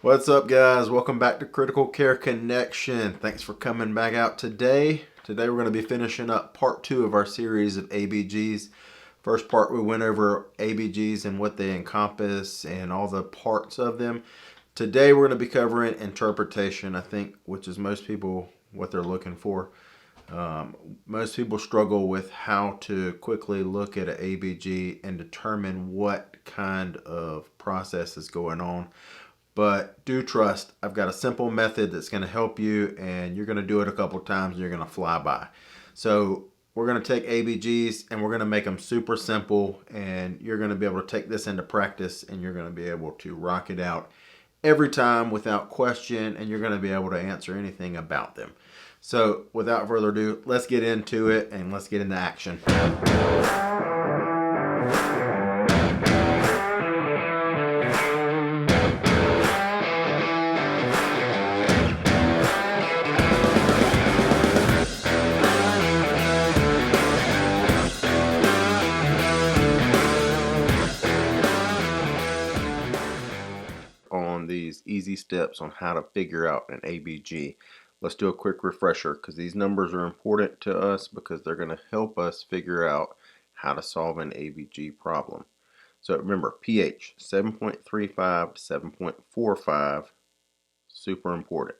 What's up, guys? Welcome back to Critical Care Connection. Thanks for coming back out today. Today, we're going to be finishing up part two of our series of ABGs. First part, we went over ABGs and what they encompass and all the parts of them. Today, we're going to be covering interpretation, I think, which is most people what they're looking for. Most people struggle with how to quickly look at an ABG and determine what kind of process is going on. But do trust, I've got a simple method that's going to help you, and you're going to do it a couple times and you're going to fly by. So we're going to take ABGs and we're going to make them super simple, and you're going to be able to take this into practice and you're going to be able to rock it out every time without question, and you're going to be able to answer anything about them. So without further ado, let's get into it and let's get into action. On these easy steps on how to figure out an ABG. Let's do a quick refresher because these numbers are important to us because they're going to help us figure out how to solve an ABG problem. So remember, pH 7.35 to 7.45, super important.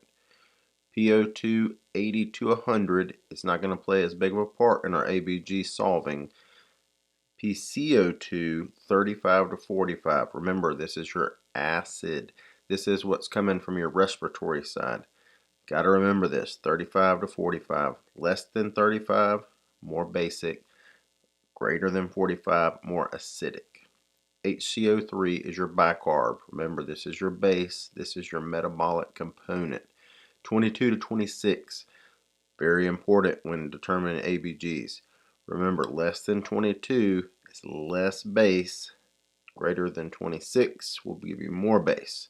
PO2 80 to 100 is not going to play as big of a part in our ABG solving. PCO2 35 to 45. Remember, this is your acid. This is what's coming from your respiratory side. Got to remember this, 35 to 45. Less than 35, more basic. Greater than 45, more acidic. HCO3 is your bicarb. Remember, this is your base. This is your metabolic component. 22 to 26, very important when determining ABGs. Remember, less than 22 is less base. Greater than 26 will give you more base.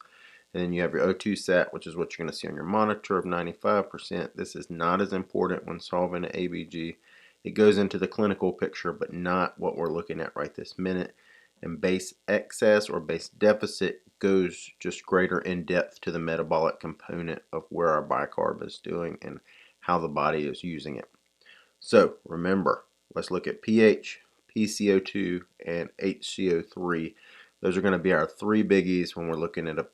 And then you have your O2 sat, which is what you're going to see on your monitor of 95%. This is not as important when solving an ABG. It goes into the clinical picture, but not what we're looking at right this minute. And base excess or base deficit goes just greater in depth to the metabolic component of where our bicarb is doing and how the body is using it. So remember, let's look at pH, PCO2, and HCO3. Those are going to be our three biggies when we're looking at a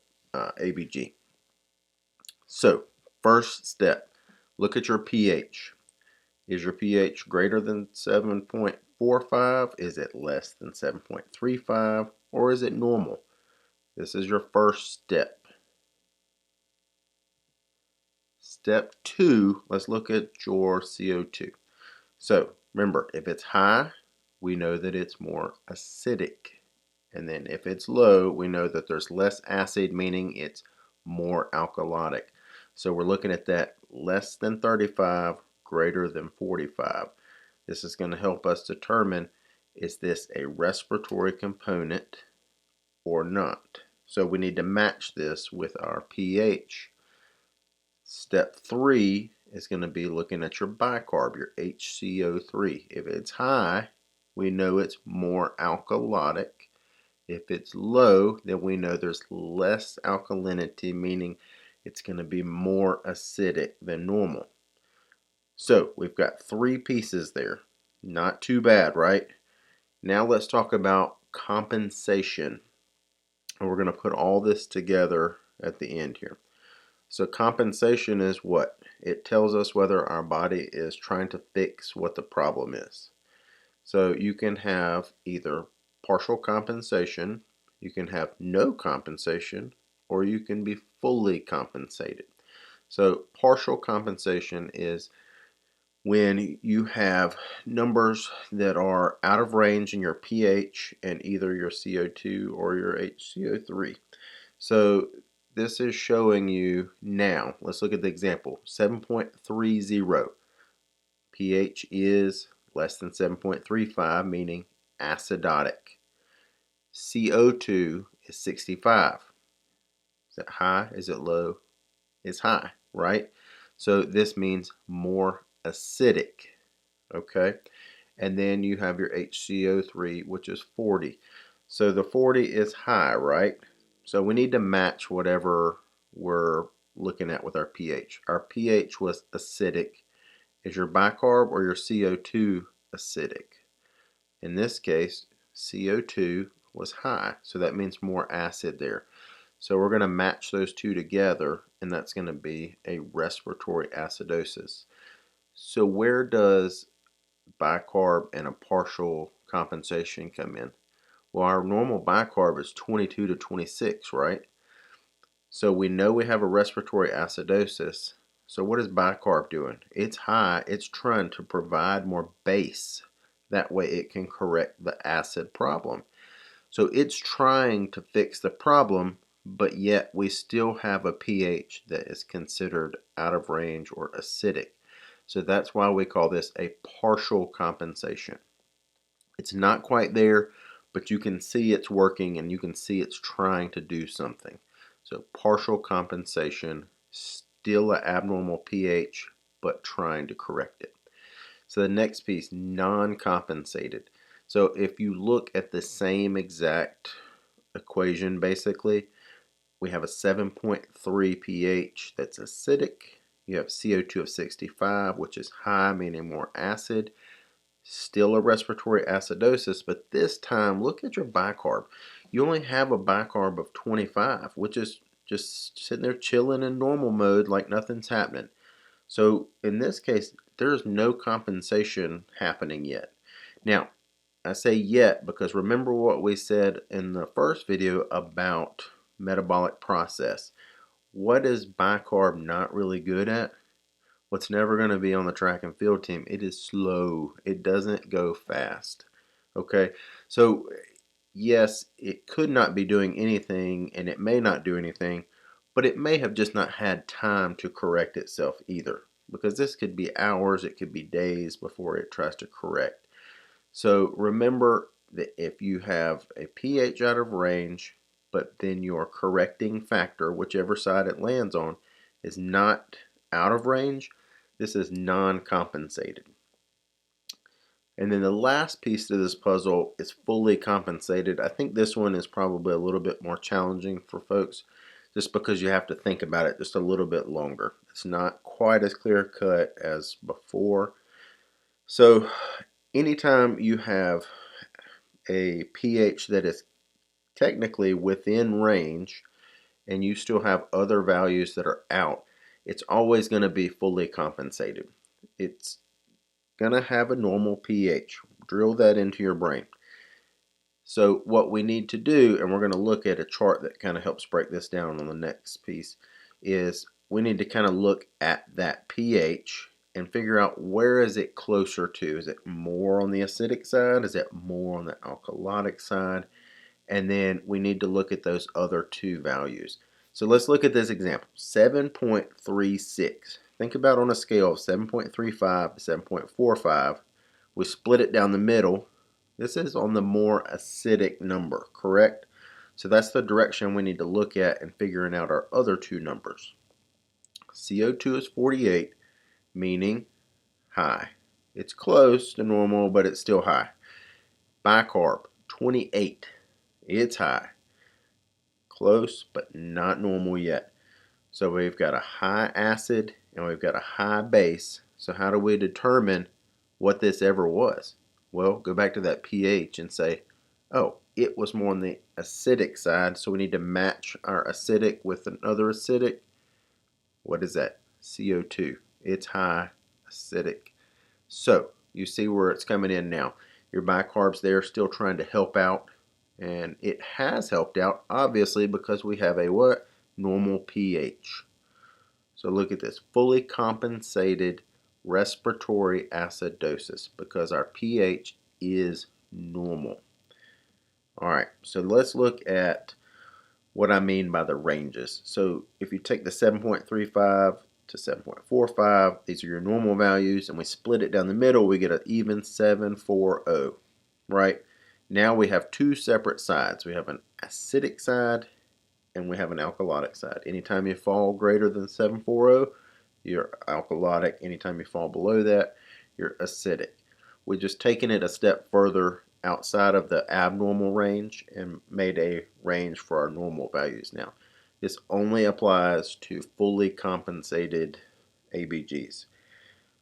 ABG. So first step, look at your pH. Is your pH greater than 7.45? Is it less than 7.35? Or is it normal? This is your first step. Step 2, let's look at your CO2. So remember, if it's high, we know that it's more acidic. And then if it's low, we know that there's less acid, meaning it's more alkalotic. So we're looking at that less than 35, greater than 45. This is going to help us determine, is this a respiratory component or not? So we need to match this with our pH. Step 3 is going to be looking at your bicarb, your HCO3. If it's high, we know it's more alkalotic. If it's low, then we know there's less alkalinity, meaning it's going to be more acidic than normal. So we've got three pieces there. Not too bad, right? Now let's talk about compensation. And we're going to put all this together at the end here. So compensation is what? It tells us whether our body is trying to fix what the problem is. So you can have either partial compensation, you can have no compensation, or you can be fully compensated. So partial compensation is when you have numbers that are out of range in your pH and either your CO2 or your HCO3. So this is showing you now, let's look at the example, 7.30. pH is less than 7.35, meaning acidotic. CO2 is 65. Is it high? Is it low? It's high, right? So this means more acidic, okay? And then you have your HCO3, which is 40. So the 40 is high, right? So we need to match whatever we're looking at with our pH. Our pH was acidic. Is your bicarb or your CO2 acidic? In this case, CO2 was high, so that means more acid there. So we're going to match those two together, and that's going to be a respiratory acidosis. So where does bicarb and a partial compensation come in? Well, our normal bicarb is 22 to 26, right? So we know we have a respiratory acidosis. So what is bicarb doing? It's high. It's trying to provide more base. That way it can correct the acid problem. So it's trying to fix the problem, but yet we still have a pH that is considered out of range or acidic. So that's why we call this a partial compensation. It's not quite there, but you can see it's working and you can see it's trying to do something. So partial compensation, still an abnormal pH, but trying to correct it. So the next piece, non-compensated. So if you look at the same exact equation, basically, we have a 7.3 pH that's acidic. You have CO2 of 65, which is high, meaning more acid. Still a respiratory acidosis, but this time look at your bicarb. You only have a bicarb of 25, which is just sitting there chilling in normal mode like nothing's happening. So in this case, there's no compensation happening yet. Now, I say yet because remember what we said in the first video about metabolic process. What is bicarb not really good at? What's never going to be on the track and field team? It is slow. It doesn't go fast. Okay, so yes, it could not be doing anything and it may not do anything, but it may have just not had time to correct itself either, because this could be hours, it could be days before it tries to correct. So remember that if you have a pH out of range, but then your correcting factor, whichever side it lands on, is not out of range, this is non-compensated. And then the last piece to this puzzle is fully compensated. I think this one is probably a little bit more challenging for folks just because you have to think about it just a little bit longer. It's not quite as clear cut as before. So anytime you have a pH that is technically within range and you still have other values that are out, it's always going to be fully compensated. It's going to have a normal pH. Drill that into your brain. So what we need to do, and we're going to look at a chart that kind of helps break this down on the next piece, is we need to kind of look at that pH and figure out where is it closer to. Is it more on the acidic side? Is it more on the alkalotic side? And then we need to look at those other two values. So let's look at this example, 7.36. Think about on a scale of 7.35 to 7.45. We split it down the middle. This is on the more acidic number, correct? So that's the direction we need to look at in figuring out our other two numbers. CO2 is 48, meaning high. It's close to normal, but it's still high. Bicarb, 28. It's high. Close, but not normal yet. So we've got a high acid and we've got a high base. So how do we determine what this ever was? Well, go back to that pH and say, oh, it was more on the acidic side, so we need to match our acidic with another acidic. What is that? CO2. It's high acidic. So you see where it's coming in now. Your bicarb's there still trying to help out, and it has helped out obviously because we have a what? Normal pH. So look at this, fully compensated respiratory acidosis because our pH is normal. All right, so let's look at what I mean by the ranges. So if you take the 7.35 to 7.45, these are your normal values, and we split it down the middle, we get an even 740, right? Now we have two separate sides. We have an acidic side and we have an alkalotic side. Anytime you fall greater than 740, you're alkalotic. Anytime you fall below that, you're acidic. We're just taking it a step further outside of the abnormal range and made a range for our normal values now. This only applies to fully compensated ABGs.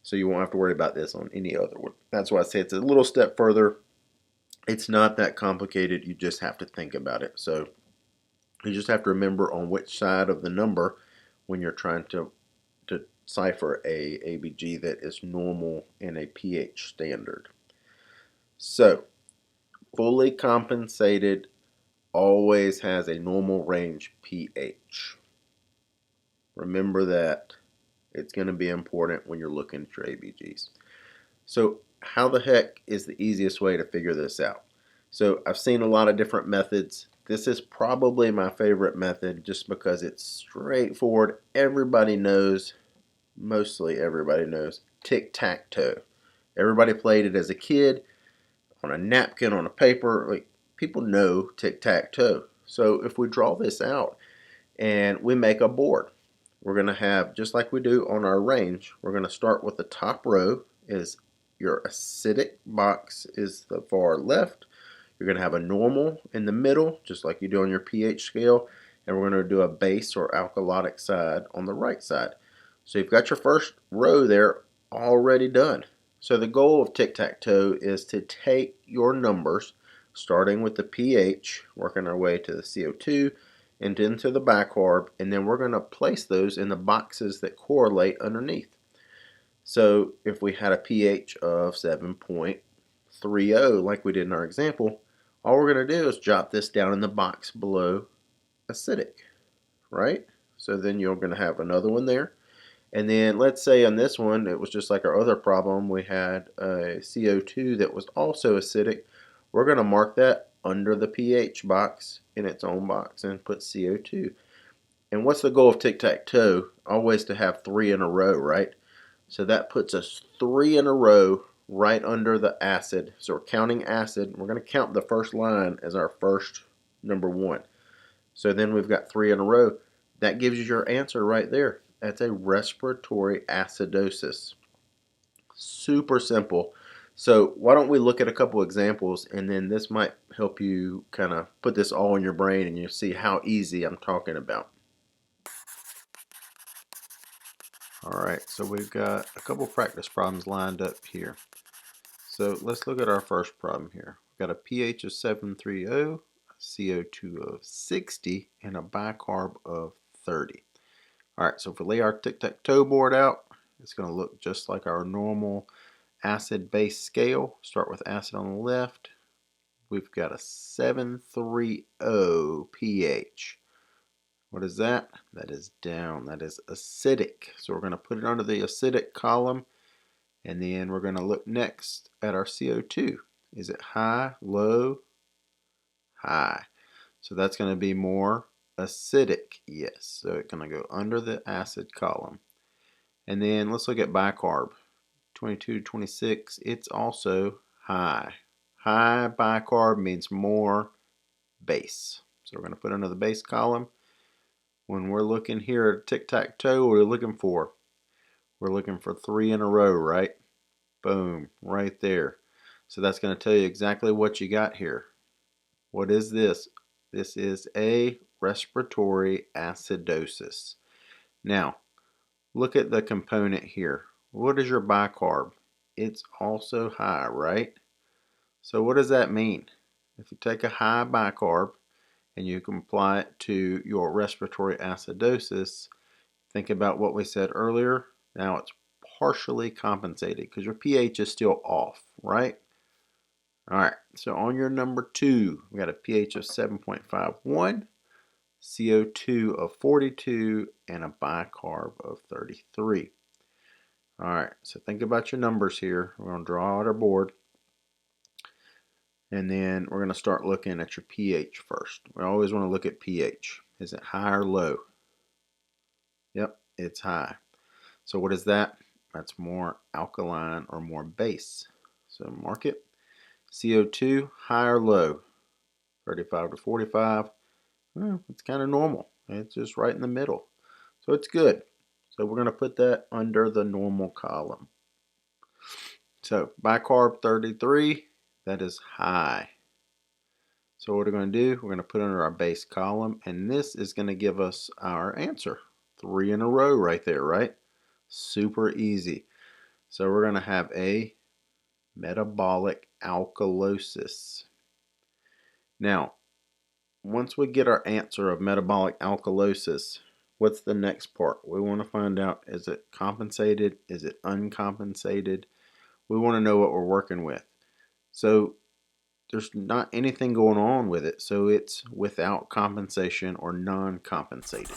So you won't have to worry about this on any other one. That's why I say it's a little step further. It's not that complicated. You just have to think about it. So you just have to remember on which side of the number when you're trying to cipher a ABG that is normal in a pH standard. So fully compensated always has a normal range pH. Remember that. It's going to be important when you're looking at your ABGs. So how the heck is the easiest way to figure this out? So I've seen a lot of different methods. This is probably my favorite method just because it's straightforward. Everybody knows, mostly everybody knows, tic-tac-toe. Everybody played it as a kid on a napkin, on a paper. Like, people know tic-tac-toe. So if we draw this out and we make a board, we're going to have, just like we do on our range, we're going to start with the top row is your acidic box is the far left. You're going to have a normal in the middle, just like you do on your pH scale, and we're going to do a base or alkalotic side on the right side. So you've got your first row there already done. So the goal of tic-tac-toe is to take your numbers, starting with the pH, working our way to the CO2, and into the bicarb, and then we're going to place those in the boxes that correlate underneath. So if we had a pH of 7.30 like we did in our example, all we're going to do is jot this down in the box below acidic, right? So then you're going to have another one there. And then let's say on this one, it was just like our other problem, we had a CO2 that was also acidic. We're going to mark that under the pH box in its own box and put CO2. And what's the goal of tic-tac-toe? Always to have 3 in a row, right? So that puts us 3 in a row right under the acid. So we're counting acid. We're going to count the first line as our first number 1. So then we've got 3 in a row. That gives you your answer right there. That's a respiratory acidosis. Super simple. So why don't we look at a couple examples, and then this might help you kind of put this all in your brain and you'll see how easy I'm talking about. Alright, so we've got a couple practice problems lined up here. So let's look at our first problem here. We've got a pH of 730, a CO2 of 60, and a bicarb of 30. Alright, so if we lay our tic-tac-toe board out, it's going to look just like our normal acid-base scale. Start with acid on the left. We've got a 730 pH. What is that? That is down. That is acidic. So we're going to put it under the acidic column, and then we're going to look next at our CO2. Is it high, low, high? So that's going to be more acidic, yes. So it's going to go under the acid column. And then let's look at bicarb. 22 to 26, it's also high. High bicarb means more base. So we're going to put under the base column. When we're looking here at tic-tac-toe, what are we looking for? We're looking for 3 in a row, right? Boom, right there. So that's going to tell you exactly what you got here. What is this? This is a respiratory acidosis. Now, look at the component here. What is your bicarb? It's also high, right? So what does that mean? If you take a high bicarb and you can apply it to your respiratory acidosis, think about what we said earlier. Now it's partially compensated because your pH is still off, right? Alright, so on your number 2, we got a pH of 7.51, CO2 of 42, and a bicarb of 33. Alright, so think about your numbers here. We're going to draw out our board. And then we're going to start looking at your pH first. We always want to look at pH. Is it high or low? Yep, it's high. So what is that? That's more alkaline or more base. So mark it. CO2, high or low? 35 to 45. Well, it's kind of normal. It's just right in the middle. So it's good. So we're going to put that under the normal column. So bicarb 33, that is high. So what we're going to do, we're going to put under our base column, and this is going to give us our answer. 3 in a row right there, right? Super easy. So we're going to have a metabolic alkalosis. Now, once we get our answer of metabolic alkalosis, what's the next part? We want to find out, is it compensated? Is it uncompensated? We want to know what we're working with. So there's not anything going on with it, so it's without compensation or non-compensated.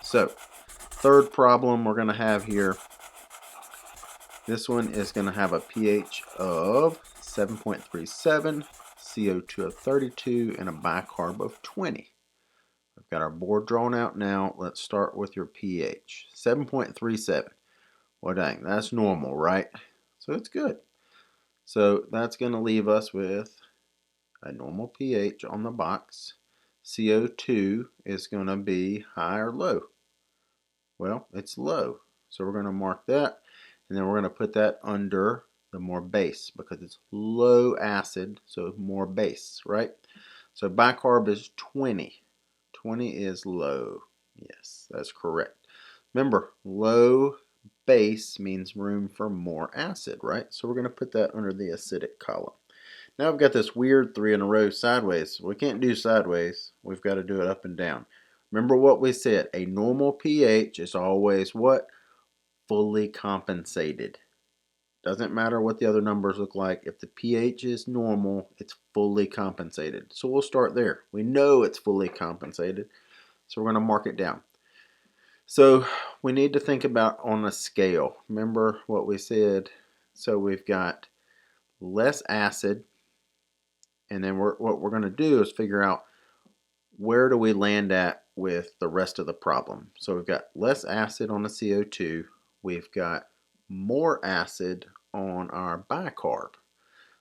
So third problem we're going to have here, this one is going to have a pH of 7.37, CO2 of 32, and a bicarb of 20. We've got our board drawn out now. Let's start with your pH. 7.37. Well, dang, that's normal, right? So it's good. So that's going to leave us with a normal pH on the box. CO2 is going to be high or low. Well, it's low. So we're going to mark that, and then we're going to put that under the more base because it's low acid, so more base, right? So bicarb is 20. 20 is low. Yes, that's correct. Remember, low base means room for more acid, right? So we're going to put that under the acidic column. Now I've got this weird 3 in a row sideways. We can't do sideways. We've got to do it up and down. Remember what we said. A normal pH is always what? Fully compensated. Doesn't matter what the other numbers look like. If the pH is normal, it's fully compensated. So we'll start there. We know it's fully compensated. So we're going to mark it down. So we need to think about on a scale. Remember what we said? So we've got less acid. And then what we're going to do is figure out where do we land at with the rest of the problem. So we've got less acid on the CO2. We've got more acid on our bicarb.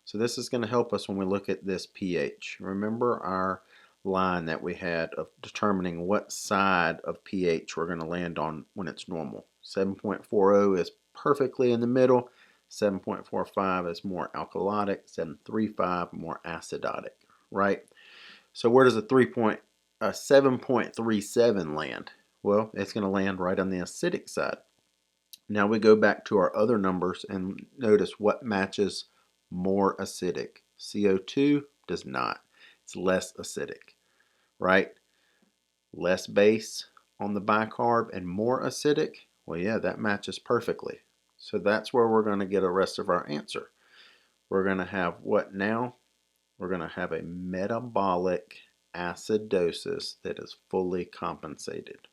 So this is going to help us when we look at this pH. Remember our line that we had of determining what side of pH we're going to land on when it's normal. 7.40 is perfectly in the middle. 7.45 is more alkalotic. 7.35 more acidotic, right? So where does a 7.37 land? Well, it's going to land right on the acidic side. Now we go back to our other numbers and notice what matches more acidic. CO2 does not. It's less acidic, right? Less base on the bicarb and more acidic. Well, yeah, that matches perfectly. So that's where we're going to get the rest of our answer. We're going to have what now? We're going to have a metabolic acidosis that is fully compensated.